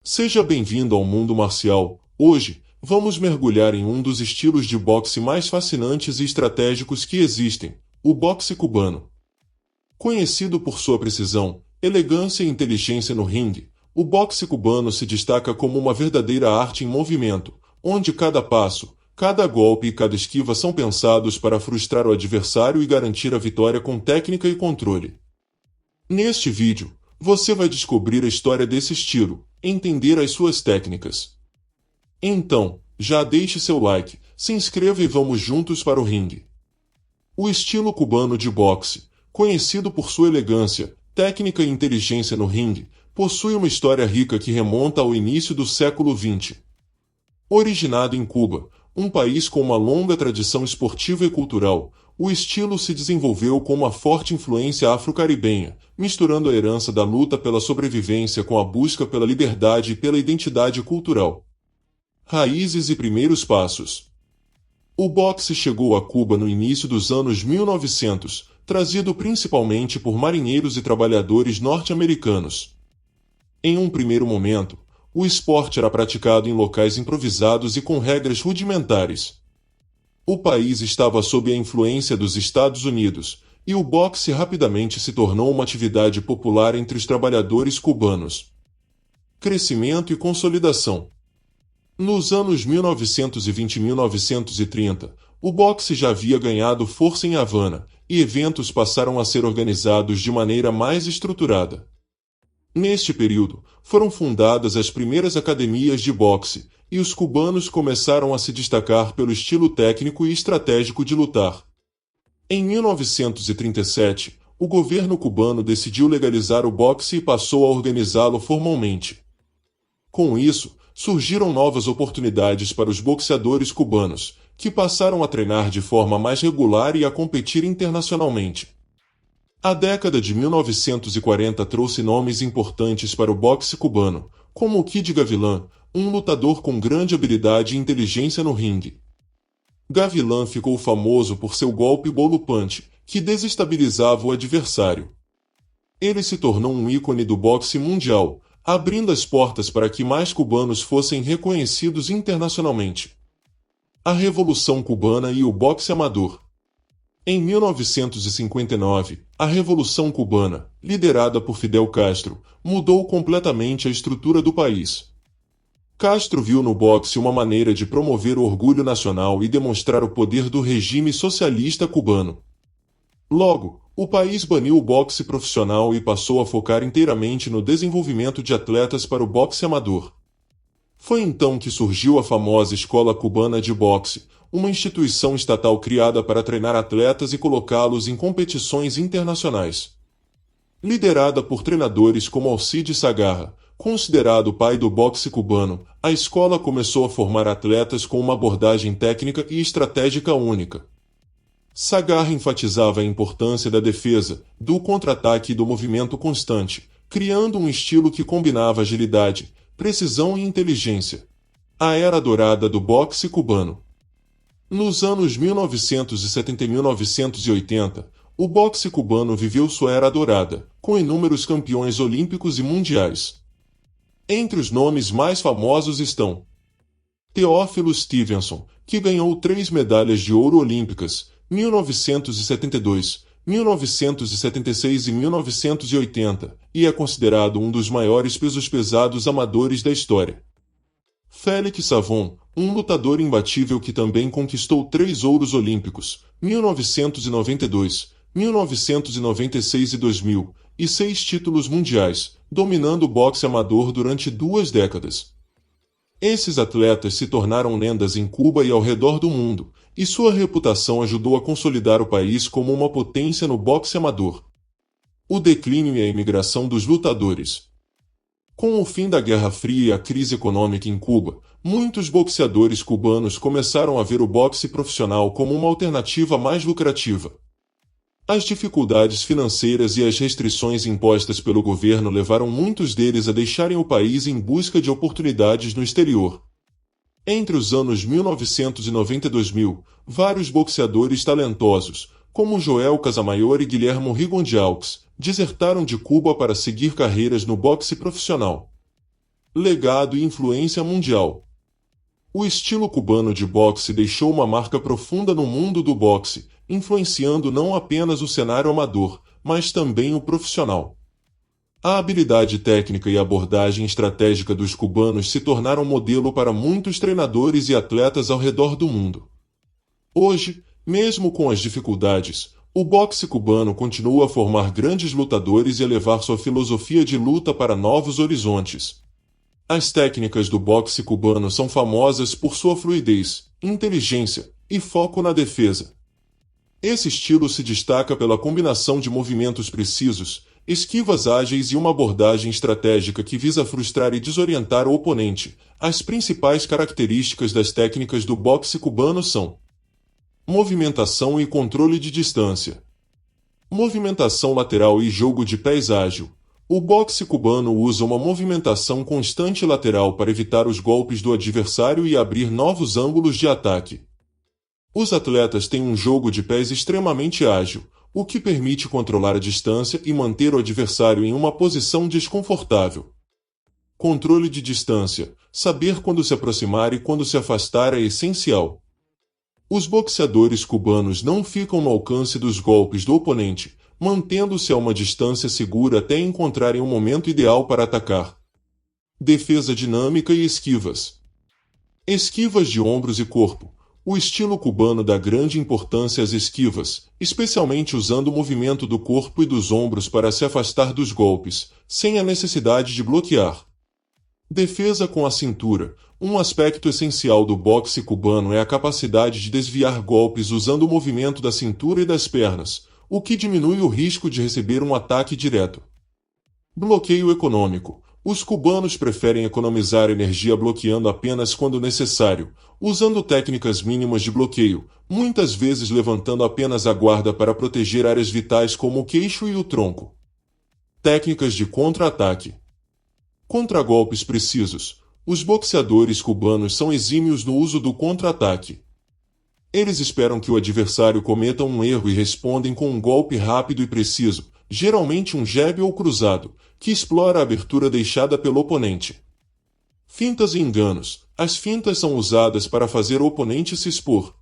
Seja bem-vindo ao mundo marcial. Hoje, vamos mergulhar em um dos estilos de boxe mais fascinantes e estratégicos que existem, o boxe cubano. Conhecido por sua precisão, elegância e inteligência no ringue, o boxe cubano se destaca como uma verdadeira arte em movimento, onde cada passo, cada golpe e cada esquiva são pensados para frustrar o adversário e garantir a vitória com técnica e controle. Neste vídeo, você vai descobrir a história desse estilo, entender as suas técnicas. Então, já deixe seu like, se inscreva e vamos juntos para o ringue. O estilo cubano de boxe, conhecido por sua elegância, técnica e inteligência no ringue, possui uma história rica que remonta ao início do século XX. Originado em Cuba, um país com uma longa tradição esportiva e cultural, o estilo se desenvolveu com uma forte influência afro-caribenha, misturando a herança da luta pela sobrevivência com a busca pela liberdade e pela identidade cultural. Raízes e primeiros passos. O boxe chegou a Cuba no início dos anos 1900, trazido principalmente por marinheiros e trabalhadores norte-americanos. Em um primeiro momento, o esporte era praticado em locais improvisados e com regras rudimentares. O país estava sob a influência dos Estados Unidos, e o boxe rapidamente se tornou uma atividade popular entre os trabalhadores cubanos. Crescimento e consolidação. Nos anos 1920 e 1930, o boxe já havia ganhado força em Havana, e eventos passaram a ser organizados de maneira mais estruturada. Neste período, foram fundadas as primeiras academias de boxe, e os cubanos começaram a se destacar pelo estilo técnico e estratégico de lutar. Em 1937, o governo cubano decidiu legalizar o boxe e passou a organizá-lo formalmente. Com isso, surgiram novas oportunidades para os boxeadores cubanos, que passaram a treinar de forma mais regular e a competir internacionalmente. A década de 1940 trouxe nomes importantes para o boxe cubano, como o Kid Gavilán, um lutador com grande habilidade e inteligência no ringue. Gavilán ficou famoso por seu golpe bolo punch, que desestabilizava o adversário. Ele se tornou um ícone do boxe mundial, abrindo as portas para que mais cubanos fossem reconhecidos internacionalmente. A Revolução Cubana e o boxe amador. Em 1959, a Revolução Cubana, liderada por Fidel Castro, mudou completamente a estrutura do país. Castro viu no boxe uma maneira de promover o orgulho nacional e demonstrar o poder do regime socialista cubano. Logo, o país baniu o boxe profissional e passou a focar inteiramente no desenvolvimento de atletas para o boxe amador. Foi então que surgiu a famosa Escola Cubana de Boxe, uma instituição estatal criada para treinar atletas e colocá-los em competições internacionais. Liderada por treinadores como Alcides Sagarra, considerado o pai do boxe cubano, a escola começou a formar atletas com uma abordagem técnica e estratégica única. Sagarra enfatizava a importância da defesa, do contra-ataque e do movimento constante, criando um estilo que combinava agilidade, precisão e inteligência. A era dourada do boxe cubano. Nos anos 1970 e 1980, o boxe cubano viveu sua era dourada, com inúmeros campeões olímpicos e mundiais. Entre os nomes mais famosos estão Teófilo Stevenson, que ganhou 3 medalhas de ouro olímpicas, 1972, 1976 e 1980, e é considerado um dos maiores pesos pesados amadores da história. Félix Savon, um lutador imbatível que também conquistou 3 ouros olímpicos, 1992, 1996 e 2000, e 6 títulos mundiais, dominando o boxe amador durante 2 décadas. Esses atletas se tornaram lendas em Cuba e ao redor do mundo, e sua reputação ajudou a consolidar o país como uma potência no boxe amador. O declínio e a imigração dos lutadores. Com o fim da Guerra Fria e a crise econômica em Cuba, muitos boxeadores cubanos começaram a ver o boxe profissional como uma alternativa mais lucrativa. As dificuldades financeiras e as restrições impostas pelo governo levaram muitos deles a deixarem o país em busca de oportunidades no exterior. Entre os anos 1990 e 2000, vários boxeadores talentosos, como Joel Casamayor e Guillermo Rigondeaux, desertaram de Cuba para seguir carreiras no boxe profissional. legado e influência mundial. O estilo cubano de boxe deixou uma marca profunda no mundo do boxe, influenciando não apenas o cenário amador, mas também o profissional. A habilidade técnica e a abordagem estratégica dos cubanos se tornaram modelo para muitos treinadores e atletas ao redor do mundo. Hoje, mesmo com as dificuldades, o boxe cubano continua a formar grandes lutadores e a levar sua filosofia de luta para novos horizontes. As técnicas do boxe cubano são famosas por sua fluidez, inteligência e foco na defesa. Esse estilo se destaca pela combinação de movimentos precisos, esquivas ágeis e uma abordagem estratégica que visa frustrar e desorientar o oponente. As principais características das técnicas do boxe cubano são: movimentação e controle de distância, movimentação lateral e jogo de pés ágil. O boxe cubano usa uma movimentação constante lateral para evitar os golpes do adversário e abrir novos ângulos de ataque. Os atletas têm um jogo de pés extremamente ágil, o que permite controlar a distância e manter o adversário em uma posição desconfortável. Controle de distância. Saber quando se aproximar e quando se afastar é essencial. Os boxeadores cubanos não ficam no alcance dos golpes do oponente, mantendo-se a uma distância segura até encontrarem o momento ideal para atacar. Defesa dinâmica e esquivas. Esquivas de ombros e corpo. O estilo cubano dá grande importância às esquivas, especialmente usando o movimento do corpo e dos ombros para se afastar dos golpes, sem a necessidade de bloquear. Defesa com a cintura. Um aspecto essencial do boxe cubano é a capacidade de desviar golpes usando o movimento da cintura e das pernas, o que diminui o risco de receber um ataque direto. Bloqueio econômico. Os cubanos preferem economizar energia bloqueando apenas quando necessário, usando técnicas mínimas de bloqueio, muitas vezes levantando apenas a guarda para proteger áreas vitais como o queixo e o tronco. Técnicas de contra-ataque. Contragolpes precisos. Os boxeadores cubanos são exímios no uso do contra-ataque. Eles esperam que o adversário cometa um erro e respondem com um golpe rápido e preciso, geralmente um jab ou cruzado, que explora a abertura deixada pelo oponente. Fintas e enganos. As fintas são usadas para fazer o oponente se expor.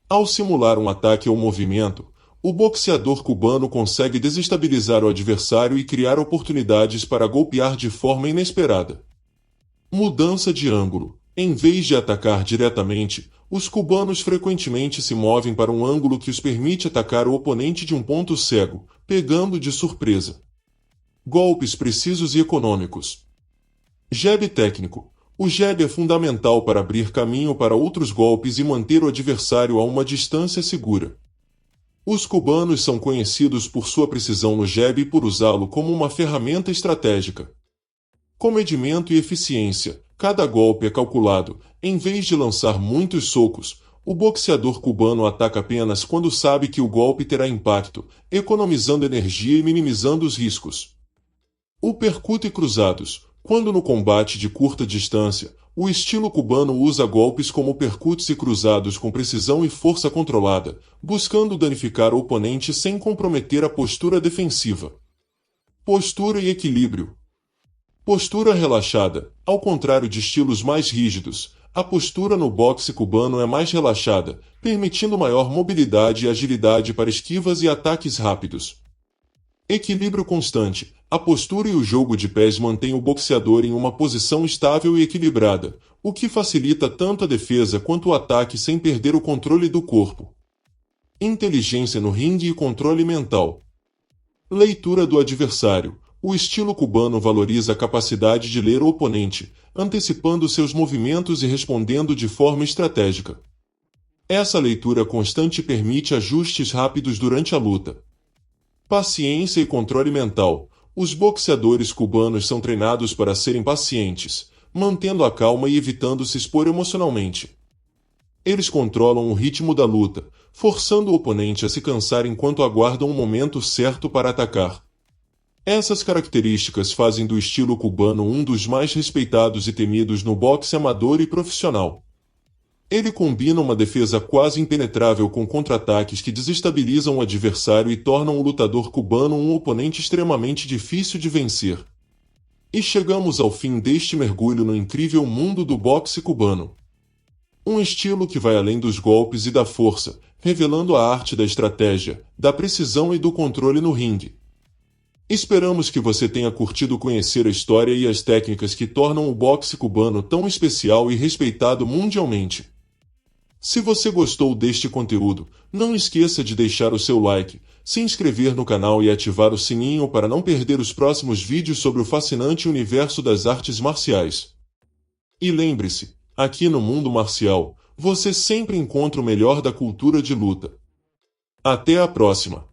Ao simular um ataque ou movimento, o boxeador cubano consegue desestabilizar o adversário e criar oportunidades para golpear de forma inesperada. Mudança de ângulo. Em vez de atacar diretamente, os cubanos frequentemente se movem para um ângulo que os permite atacar o oponente de um ponto cego, pegando de surpresa. Golpes precisos e econômicos. Jab técnico. O jab é fundamental para abrir caminho para outros golpes e manter o adversário a uma distância segura. Os cubanos são conhecidos por sua precisão no jab e por usá-lo como uma ferramenta estratégica. Comedimento e eficiência. Cada golpe é calculado. Em vez de lançar muitos socos, o boxeador cubano ataca apenas quando sabe que o golpe terá impacto, economizando energia e minimizando os riscos. Uppercut e cruzados. Quando no combate de curta distância, o estilo cubano usa golpes como uppercuts e cruzados com precisão e força controlada, buscando danificar o oponente sem comprometer a postura defensiva. Postura e equilíbrio. Postura relaxada. Ao contrário de estilos mais rígidos, a postura no boxe cubano é mais relaxada, permitindo maior mobilidade e agilidade para esquivas e ataques rápidos. Equilíbrio constante. A postura e o jogo de pés mantêm o boxeador em uma posição estável e equilibrada, o que facilita tanto a defesa quanto o ataque sem perder o controle do corpo. Inteligência no ringue e controle mental. Leitura do adversário. O estilo cubano valoriza a capacidade de ler o oponente, antecipando seus movimentos e respondendo de forma estratégica. Essa leitura constante permite ajustes rápidos durante a luta. Paciência e controle mental. Os boxeadores cubanos são treinados para serem pacientes, mantendo a calma e evitando se expor emocionalmente. Eles controlam o ritmo da luta, forçando o oponente a se cansar enquanto aguardam o momento certo para atacar. Essas características fazem do estilo cubano um dos mais respeitados e temidos no boxe amador e profissional. Ele combina uma defesa quase impenetrável com contra-ataques que desestabilizam o adversário e tornam o lutador cubano um oponente extremamente difícil de vencer. E chegamos ao fim deste mergulho no incrível mundo do boxe cubano. Um estilo que vai além dos golpes e da força, revelando a arte da estratégia, da precisão e do controle no ringue. Esperamos que você tenha curtido conhecer a história e as técnicas que tornam o boxe cubano tão especial e respeitado mundialmente. Se você gostou deste conteúdo, não esqueça de deixar o seu like, se inscrever no canal e ativar o sininho para não perder os próximos vídeos sobre o fascinante universo das artes marciais. E lembre-se, aqui no mundo marcial, você sempre encontra o melhor da cultura de luta. Até a próxima!